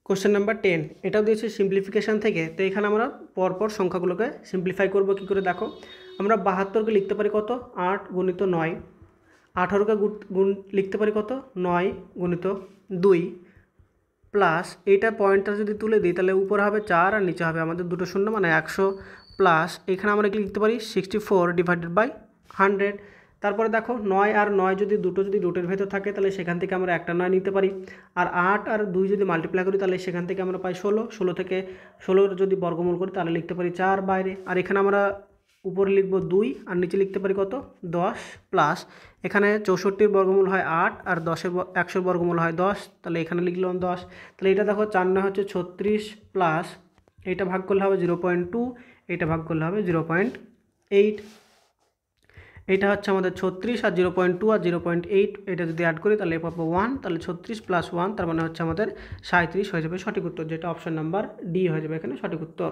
Question number 10 এটাও দিয়েছে simplification থেকে। তো এখানে আমরা পরপর সংখ্যাগুলোকে সিম্পলিফাই করব কী করে দেখো। আমরা 72কে লিখতে পারি কত 8 গুণিত 9, 18কে গুণ লিখতে পারি কত 9 গুণিত 2 প্লাস এইটা পয়েন্টটা যদি তুলে দিই তাহলে উপরে হবে 4 আর নিচে হবে আমাদের দুটো শূন্য মানে 100 প্লাস এখানে আমরা কি লিখতে পারি 64 ডিভাইডেড বাই 100। তারপরে দেখো 9 আর 9 যদি দুটো যদি রুটের ভেতর থাকে তাহলে সেখান থেকে আমরা একটা 9 নিতে পারি, আর 8 আর 2 যদি মাল্টিপ্লাই করি তাহলে সেখান থেকে আমরা পাই 16, 16 থেকে 16 যদি বর্গমূল করি তাহলে লিখতে পারি 4 বাইরে, আর এখানে আমরা উপরে লিখব 2 আর নিচে লিখতে পারি কত 10 প্লাস এখানে 64 বর্গমূল হয় 8 আর 100 বর্গমূল হয় 10, তাহলে এখানে লিখলাম 10। তাহলে এটা দেখো 4 9 হচ্ছে 36 প্লাস এইটা ভাগ করলে হবে 0.2, এইটা ভাগ করলে হবে 0.8। এটা হচ্ছে আমাদের 36 আর 0.2 আর 0.8 এটা যদি অ্যাড করি তাহলে পাবো 1, তাহলে 36 প্লাস 1 তার মানে হচ্ছে আমাদের 37 হয়ে যাবে সঠিক উত্তর, যেটা অপশন নাম্বার ডি হয়ে যাবে এখানে সঠিক উত্তর।